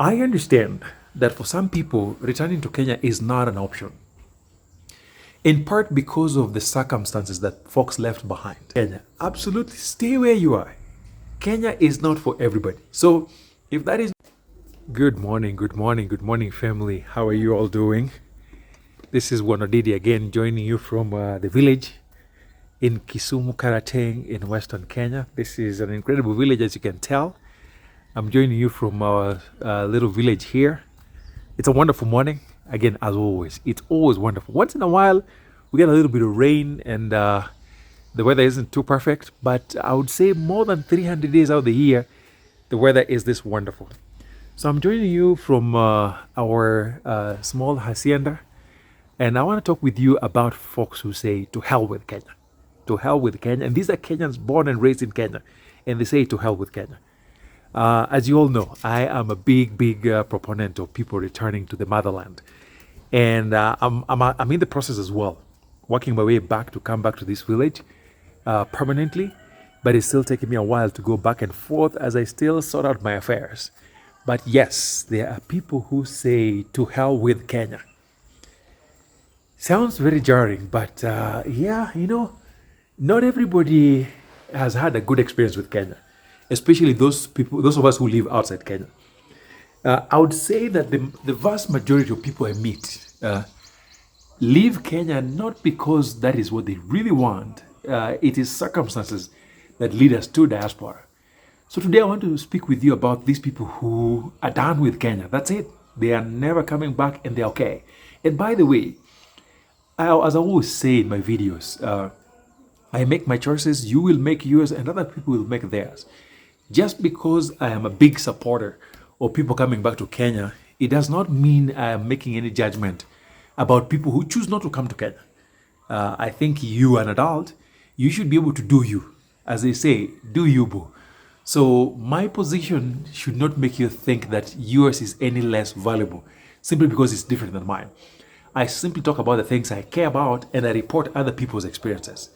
I understand that for some people, returning to Kenya is not an option, in part because of the circumstances that folks left behind. Kenya, absolutely stay where you are. Kenya is not for everybody. So, if that is good morning, good morning, good morning, family. How are you all doing? This is Wanodidi again, joining you from the village in Kisumu, Karateng, in Western Kenya. This is an incredible village, as you can tell. I'm joining you from our little village here. It's a wonderful morning. Again, as always, it's always wonderful. Once in a while, we get a little bit of rain and the weather isn't too perfect, but I would say more than 300 days out of the year, the weather is this wonderful. So I'm joining you from our small hacienda, and I want to talk with you about folks who say, to hell with Kenya. To hell with Kenya. And these are Kenyans born and raised in Kenya, and they say, to hell with Kenya. As you all know, I am a big proponent of people returning to the motherland. And I'm in the process as well, working my way back to come back to this village permanently. But it's still taking me a while to go back and forth as I still sort out my affairs. But yes, there are people who say, to hell with Kenya. Sounds very jarring, but yeah, not everybody has had a good experience with Kenya, especially those of us who live outside Kenya. I would say that the vast majority of people I meet leave Kenya not because that is what they really want. It is circumstances that lead us to diaspora. So today I want to speak with you about these people who are done with Kenya. That's it. They are never coming back and they're okay. And by the way, as I always say in my videos, I make my choices, you will make yours, and other people will make theirs. Just because I am a big supporter of people coming back to Kenya, it does not mean I am making any judgment about people who choose not to come to Kenya. I think you, an adult, you should be able to do you. As they say, do you, boo. So my position should not make you think that yours is any less valuable simply because it's different than mine. I simply talk about the things I care about and I report other people's experiences.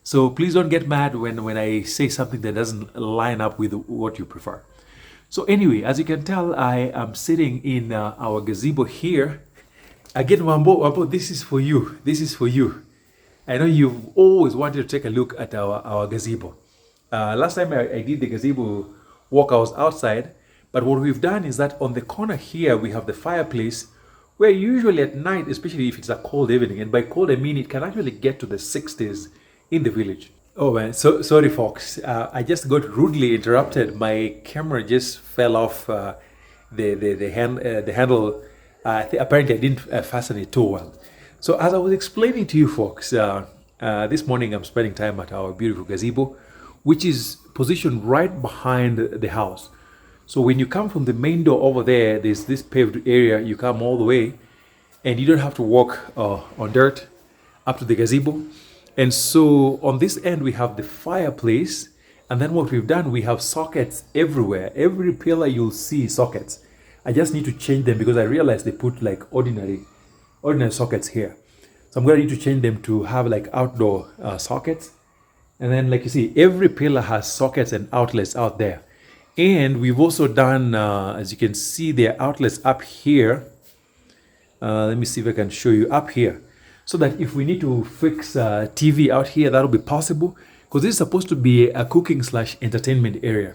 So please don't get mad when I say something that doesn't line up with what you prefer. So anyway, as you can tell, I am sitting in our gazebo here. Again, Wambo, this is for you. This is for you. I know you've always wanted to take a look at our gazebo. Last time I did the gazebo walk, I was outside. But what we've done is that on the corner here, we have the fireplace where usually at night, especially if it's a cold evening, and by cold I mean it can actually get to the 60s in the village. Oh man, so sorry folks, I just got rudely interrupted. My camera just fell off the handle. Apparently I didn't fasten it too well. So as I was explaining to you folks, this morning I'm spending time at our beautiful gazebo, which is positioned right behind the house. So when you come from the main door over there, there's this paved area, you come all the way and you don't have to walk on dirt up to the gazebo. And so on this end, we have the fireplace. And then what we've done, we have sockets everywhere. Every pillar you'll see sockets. I just need to change them because I realized they put like ordinary sockets here. So I'm going to need to change them to have like outdoor sockets. And then like you see, every pillar has sockets and outlets out there. And we've also done, as you can see, there are outlets up here. Let me see if I can show you up here. So that if we need to fix TV out here, that'll be possible. Because this is supposed to be a cooking/entertainment area.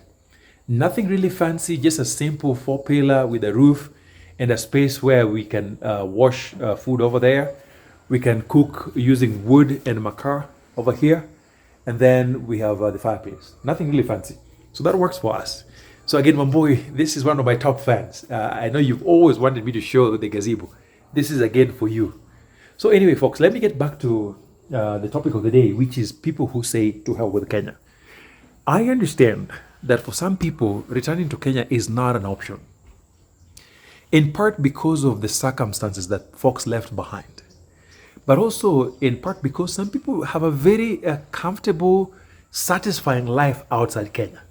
Nothing really fancy, just a simple 4-pillar with a roof and a space where we can wash food over there. We can cook using wood and makar over here. And then we have the fireplace. Nothing really fancy. So that works for us. So again, my boy, this is one of my top fans. I know you've always wanted me to show the gazebo. This is again for you. So anyway, folks, let me get back to the topic of the day, which is people who say, to hell with Kenya. I understand that for some people, returning to Kenya is not an option, in part because of the circumstances that folks left behind, but also in part because some people have a very comfortable, satisfying life outside Kenya.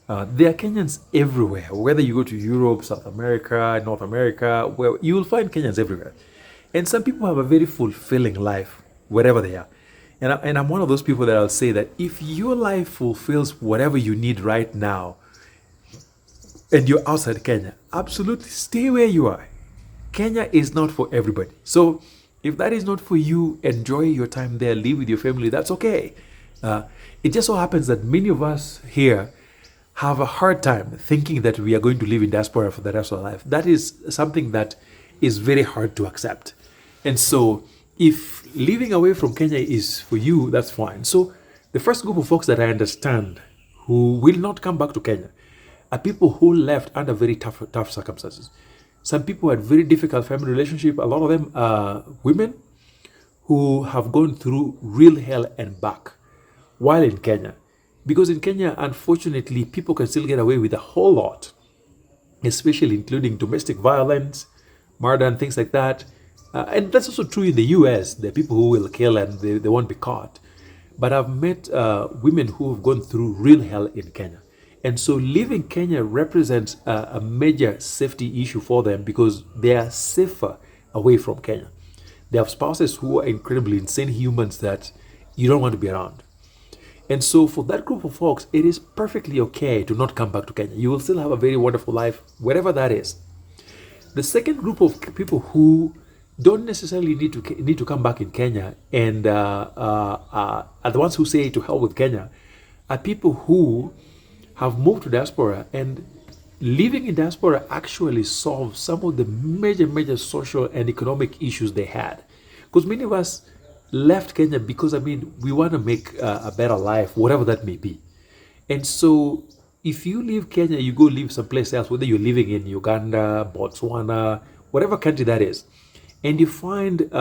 There are Kenyans everywhere, whether you go to Europe, South America, North America, where you will find Kenyans everywhere. And some people have a very fulfilling life wherever they are. And I'm one of those people that I'll say that if your life fulfills whatever you need right now and you're outside Kenya, absolutely stay where you are. Kenya is not for everybody. So if that is not for you, enjoy your time there, live with your family, that's okay. Uh, it just so happens that many of us here have a hard time thinking that we are going to live in diaspora for the rest of our life. That is something that is very hard to accept. And so if living away from Kenya is for you, that's fine. So the first group of folks that I understand who will not come back to Kenya are people who left under very tough circumstances. Some people had very difficult family relationship. A lot of them are women who have gone through real hell and back while in Kenya. Because in Kenya, unfortunately, people can still get away with a whole lot, especially including domestic violence, murder, and things like that. And that's also true in the US. There are people who will kill and they won't be caught. But I've met women who have gone through real hell in Kenya. And so leaving Kenya represents a major safety issue for them because they are safer away from Kenya. They have spouses who are incredibly insane humans that you don't want to be around. And so for that group of folks, it is perfectly okay to not come back to Kenya. You will still have a very wonderful life, wherever that is. The second group of people who don't necessarily need to come back in Kenya and are the ones who say to hell with Kenya are people who have moved to diaspora, and living in diaspora actually solves some of the major social and economic issues they had. Because many of us left Kenya because, we want to make a better life, whatever that may be. And so if you leave Kenya, you go live someplace else, whether you're living in Uganda, Botswana, whatever country that is, and you find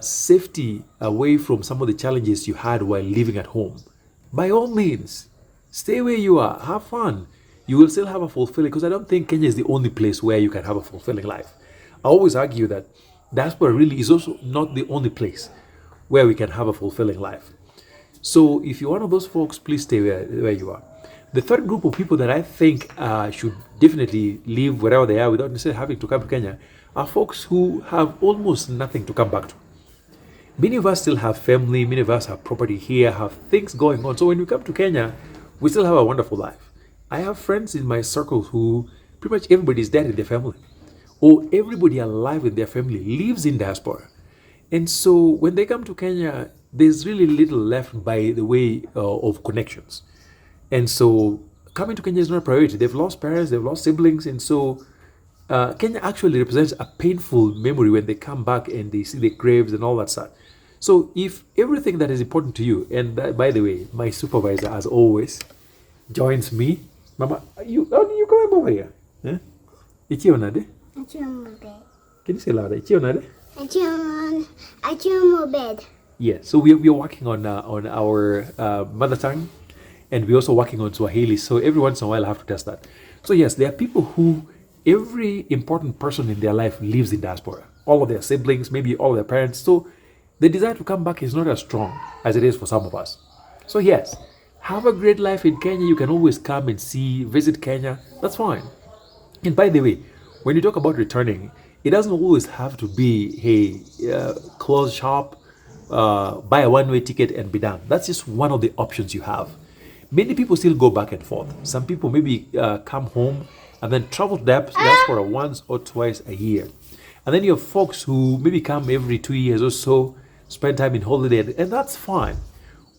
safety away from some of the challenges you had while living at home, by all means, stay where you are, have fun. You will still have a fulfilling, because I don't think Kenya is the only place where you can have a fulfilling life. I always argue that diaspora really is also not the only place where we can have a fulfilling life. So if you're one of those folks, please stay where you are. The third group of people that I think should definitely live wherever they are without necessarily having to come to Kenya are folks who have almost nothing to come back to. Many of us still have family, many of us have property here, have things going on. So when we come to Kenya, we still have a wonderful life. I have friends in my circle who pretty much everybody is dead in their family, or everybody alive in their family lives in diaspora. And so when they come to Kenya, there's really little left by the way of connections. And so coming to Kenya is not a priority. They've lost parents, they've lost siblings. And so Kenya actually represents a painful memory when they come back and they see the graves and all that stuff. So if everything that is important to you, and by the way, my supervisor, as always, joins me. Mama, you come over here. Huh? Ichionade? Can you say louder? Ichionade? Bed. Yeah, so we are working on our mother tongue, and we're also working on Swahili. So every once in a while I have to test that. So yes, there are people who every important person in their life lives in diaspora. All of their siblings, maybe all of their parents. So the desire to come back is not as strong as it is for some of us. So yes, have a great life in Kenya. You can always come and visit Kenya. That's fine. And by the way, when you talk about returning, it doesn't always have to be, hey, close shop, buy a one-way ticket and be done. That's just one of the options you have. Many people still go back and forth. Some people maybe come home and then travel to diaspora once or twice a year. And then you have folks who maybe come every 2 years or so, spend time in holiday, and that's fine.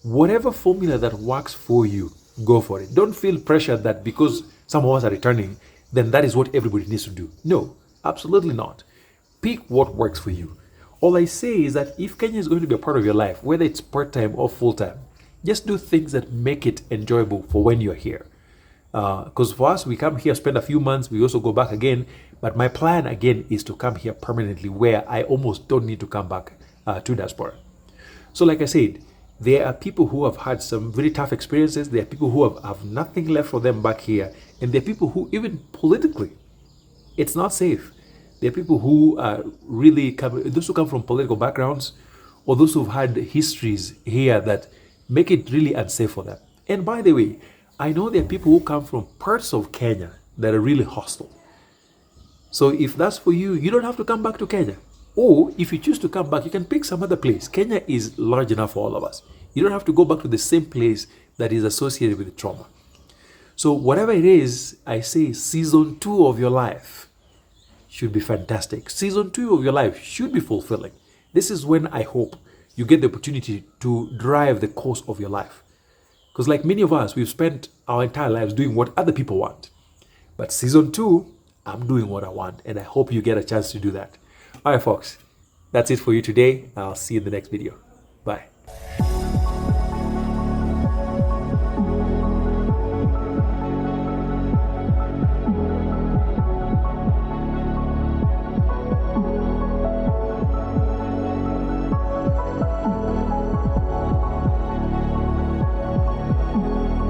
Whatever formula that works for you, go for it. Don't feel pressured that because some of us are returning, then that is what everybody needs to do. No, absolutely not. Pick what works for you. All I say is that if Kenya is going to be a part of your life, whether it's part-time or full-time, just do things that make it enjoyable for when you're here. Because for us, we come here, spend a few months, we also go back again. But my plan again is to come here permanently, where I almost don't need to come back to diaspora. So like I said, there are people who have had some very tough experiences. There are people who have nothing left for them back here. And there are people who, even politically, it's not safe. There are people who those who come from political backgrounds, or those who've had histories here that make it really unsafe for them. And by the way, I know there are people who come from parts of Kenya that are really hostile. So if that's for you, you don't have to come back to Kenya. Or if you choose to come back, you can pick some other place. Kenya is large enough for all of us. You don't have to go back to the same place that is associated with trauma. So whatever it is, I say season 2 of your life should be fantastic. Season 2 of your life should be fulfilling. This is when I hope you get the opportunity to drive the course of your life. Because like many of us, we've spent our entire lives doing what other people want. But season 2, I'm doing what I want. And I hope you get a chance to do that. All right, folks. That's it for you today. I'll see you in the next video. Bye.